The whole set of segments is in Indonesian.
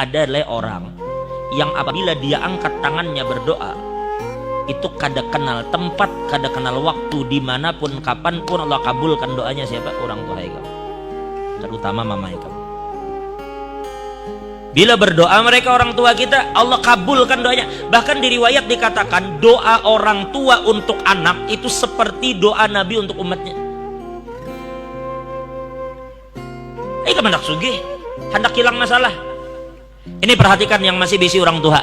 adalah orang yang apabila dia angkat tangannya berdoa itu kada kenal tempat, kada kenal waktu, dimanapun kapanpun Allah kabulkan doanya. Siapa? Orang tua kamu, terutama mama kamu. Bila berdoa mereka orang tua kita, Allah kabulkan doanya. Bahkan di riwayat dikatakan doa orang tua untuk anak itu seperti doa Nabi untuk umatnya. Hendak sugih, hendak hilang masalah. Ini perhatikan yang masih bisi orang tua.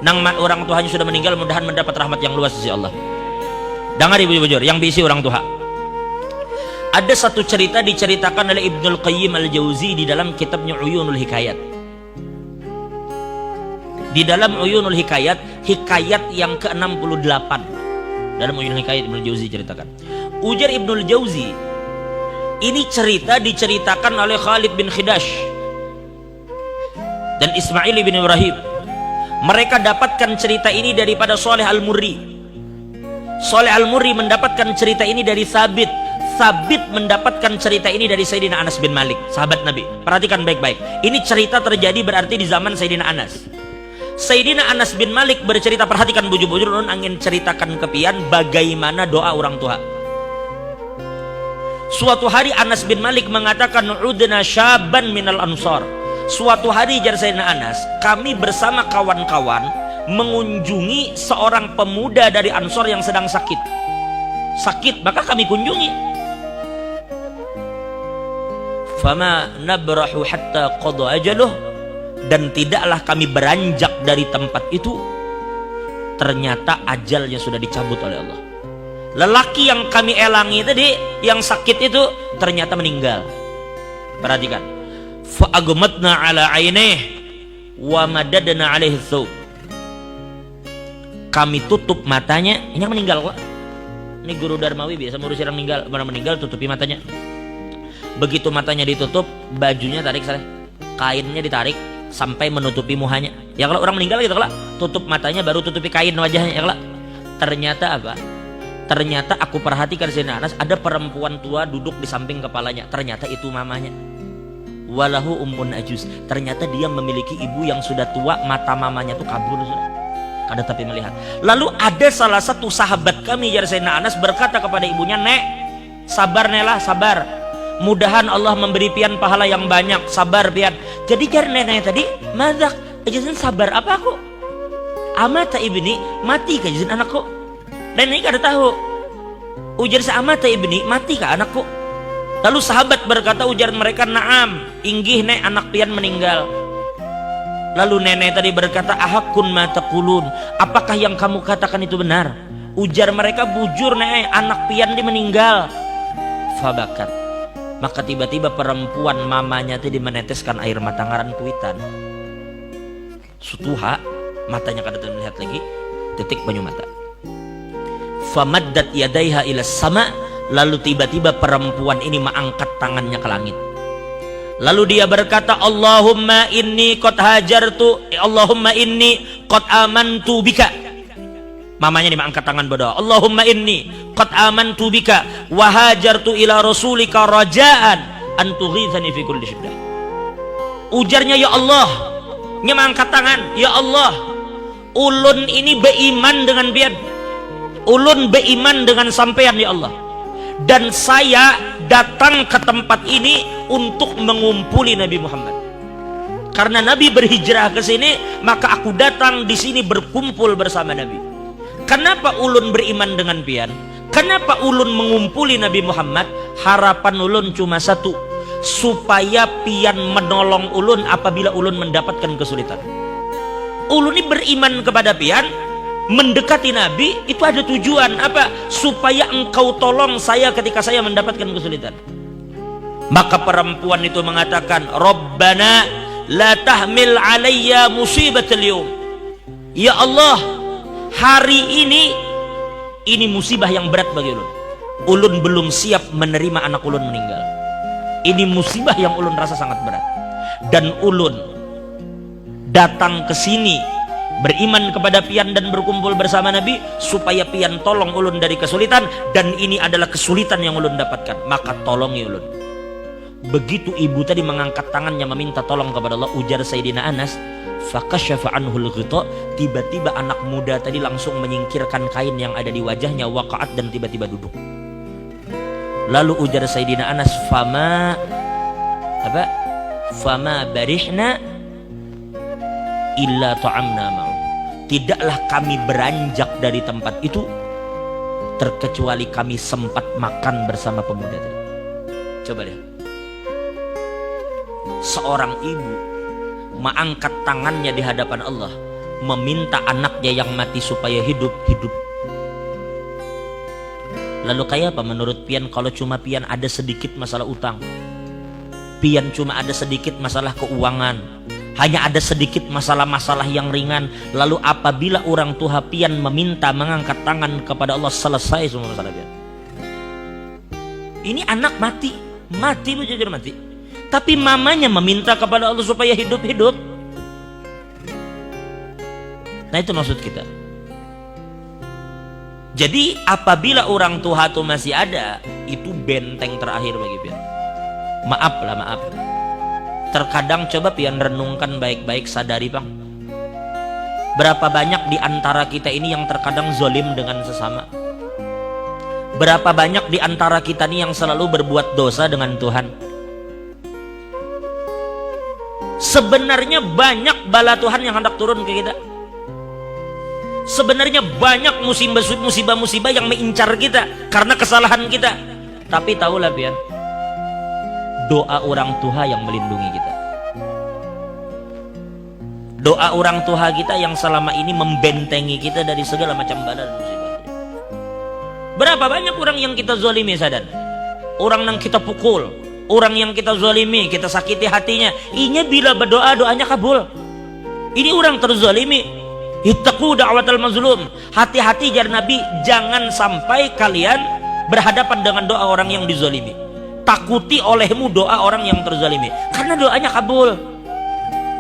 Nang orang tuanya sudah meninggal, mudahan mendapat rahmat yang luas dari Allah. Dengar ibu bujur, yang bisi orang tua. Ada satu cerita diceritakan oleh Ibnul Qayyim Al-Jauzi di dalam kitabnya Uyunul Hikayat. Di dalam Uyunul Hikayat, hikayat yang ke-68. Dalam Uyunul Hikayat Ibnul Jauzi ceritakan. Ujar Ibnul Jauzi, ini cerita diceritakan oleh Khalid bin Khidash dan Ismail bin Ibrahim. Mereka dapatkan cerita ini daripada Saleh Al-Murri. Saleh Al-Murri mendapatkan cerita ini dari Sabit. Sabit mendapatkan cerita ini dari Sayyidina Anas bin Malik, sahabat Nabi. Perhatikan baik-baik. Ini cerita terjadi berarti di zaman Sayyidina Anas. Sayyidina Anas bin Malik bercerita, perhatikan bujur-bujur, nun angin ceritakan kepian bagaimana doa orang tua. Suatu hari Anas bin Malik mengatakan, "Udna syaban minal ansar." Suatu hari jar Sayyidina Anas, kami bersama kawan-kawan mengunjungi seorang pemuda dari Ansor yang sedang sakit. Sakit, maka kami kunjungi. Fama nabrahu hatta qada ajaluh, dan tidaklah kami beranjak dari tempat itu, ternyata ajalnya sudah dicabut oleh Allah. Lelaki yang kami elangi tadi, yang sakit itu ternyata meninggal. Perhatikan. Fa agmatna ala ainih wa madadna alaihi thawb. Kami tutup matanya, ini yang meninggal kok. Ini guru Darmawi biasa ngurus orang meninggal, mana meninggal tutupi matanya. Begitu matanya ditutup, bajunya tarik saleh. Kainnya ditarik sampai menutupi muhanya. Ya kalau orang meninggal gitu kalau tutup matanya baru tutupi kain wajahnya ya kalau. Ternyata apa? Ternyata aku perhatikan Sayyidina Anas, ada perempuan tua duduk di samping kepalanya. Ternyata itu mamanya. Walahu ummun ajuz. Ternyata dia memiliki ibu yang sudah tua, mata mamanya tuh kabur sudah. Kada tapi melihat. Lalu ada salah satu sahabat kami ya Sayyidina Anas berkata kepada ibunya, "Nek, sabar nelah, sabar. Mudahan Allah memberi pian pahala yang banyak, sabar pian." Jadi jar nenek tadi, "Madak, ajazan sabar apa aku? Amata ibni, mati ka ajazan anakku." Nenek kada tahu. Ujar sa amata ibni, mati ka anakku. Lalu sahabat berkata, ujar mereka, "Naam, inggih nek anak pian meninggal." Lalu nenek tadi berkata, "Ahakun ma taqulun, apakah yang kamu katakan itu benar?" Ujar mereka, "Bujur nek anak pian di meninggal." Fabakat. Maka tiba-tiba perempuan mamanya tadi meneteskan air mata ngaran kuitan. Sutuha, matanya kada melihat lagi, titik banyu mata. Famaddat yadaiha ila sama. Lalu tiba-tiba perempuan ini mengangkat tangannya ke langit. Lalu dia berkata, "Allahumma inni qad hajartu, Allahumma inni qad amantu bika." Mamanya ini mengangkat tangan berdoa, "Allahumma inni qad amantu bika wa hajartu ila rasulika rajaan an tughithani fi kulli syiddah." Ujarnya, "Ya Allah," nya mengangkat tangan, "Ya Allah, ulun ini beriman dengan biad. Ulun beriman dengan sampean ya Allah. Dan saya datang ke tempat ini untuk mengumpuli Nabi Muhammad. Karena Nabi berhijrah ke sini, maka aku datang di sini berkumpul bersama Nabi. Kenapa ulun beriman dengan pian? Kenapa ulun mengumpuli Nabi Muhammad? Harapan ulun cuma satu, supaya pian menolong ulun apabila ulun mendapatkan kesulitan. Ulun ini beriman kepada pian, mendekati Nabi itu ada tujuan apa? Supaya engkau tolong saya ketika saya mendapatkan kesulitan." Maka perempuan itu mengatakan, "Rabbana la tahmil alayya musibatal yawm." Ya Allah, hari ini musibah yang berat bagi ulun. Ulun belum siap menerima anak ulun meninggal. Ini musibah yang ulun rasa sangat berat. Dan ulun datang ke sini beriman kepada pian dan berkumpul bersama Nabi supaya pian tolong ulun dari kesulitan, dan ini adalah kesulitan yang ulun dapatkan, maka tolongi ulun. Begitu ibu tadi mengangkat tangannya meminta tolong kepada Allah, ujar Sayyidina Anas, fakasyafa anhul ghita, tiba-tiba anak muda tadi langsung menyingkirkan kain yang ada di wajahnya, waqa'at, dan tiba-tiba duduk. Lalu ujar Sayyidina Anas, fama barihna illa ta'amna ma'u, tidaklah kami beranjak dari tempat itu terkecuali kami sempat makan bersama pemuda tadi. Coba lihat, seorang ibu mengangkat tangannya di hadapan Allah, meminta anaknya yang mati supaya hidup. Lalu kayak apa menurut pian kalau cuma pian ada sedikit masalah utang, pian cuma ada sedikit masalah keuangan, hanya ada sedikit masalah-masalah yang ringan, lalu apabila orang tua pian meminta mengangkat tangan kepada Allah, selesai semua masalah pian. Ini anak mati jujur mati, tapi mamanya meminta kepada Allah supaya hidup. Nah itu maksud kita. Jadi apabila orang tua itu masih ada, itu benteng terakhir bagi pian. Maaf. Terkadang coba pian renungkan baik-baik, sadari bang, berapa banyak di antara kita ini yang terkadang zolim dengan sesama. Berapa banyak di antara kita ini yang selalu berbuat dosa dengan Tuhan. Sebenarnya banyak bala Tuhan yang hendak turun ke kita. Sebenarnya banyak musibah-musibah yang mengincar kita karena kesalahan kita. Tapi tahulah pian, doa orang tua yang melindungi kita. Doa orang tua kita yang selama ini membentengi kita dari segala macam bala dan musibah. Berapa banyak orang yang kita zalimi, sadar? Orang yang kita pukul, orang yang kita zalimi, kita sakiti hatinya. Inya bila berdoa, doanya kabul. Ini orang terzalimi. Ittaqu da'watal mazlum. Hati-hati jar Nabi, jangan sampai kalian berhadapan dengan doa orang yang dizalimi. Takuti olehmu doa orang yang terzalimi, karena doanya kabul.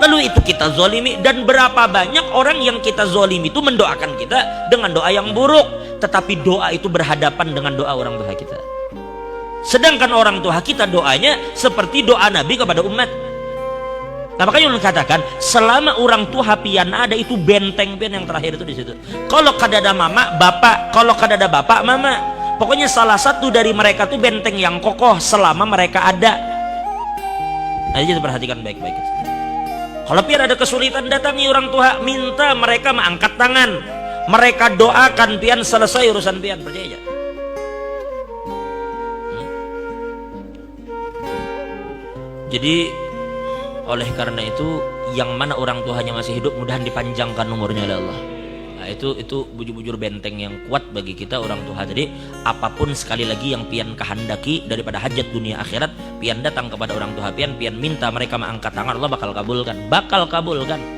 Lalu itu kita zalimi, dan berapa banyak orang yang kita zalimi itu mendoakan kita dengan doa yang buruk, tetapi doa itu berhadapan dengan doa orang tua kita. Sedangkan orang tua kita doanya seperti doa Nabi kepada umat. Nah, makanya orang katakan selama orang tua pian ada, itu benteng pian yang terakhir itu di situ. Kalau kadada mama bapak, kalau kadada bapak mama, pokoknya salah satu dari mereka tuh benteng yang kokoh selama mereka ada. Nah, jadi perhatikan baik-baik. Kalau pian ada kesulitan, datangi orang tua, minta mereka mengangkat tangan, mereka doakan pian, selesai urusan pian, percaya aja. Jadi oleh karena itu, yang mana orang tuanya masih hidup, mudahan dipanjangkan umurnya oleh Allah. Nah, itu bujur-bujur benteng yang kuat bagi kita orang tua. Jadi apapun sekali lagi yang pian kehendaki daripada hajat dunia akhirat, pian datang kepada orang tua pian minta mereka mengangkat tangan, Allah bakal kabulkan.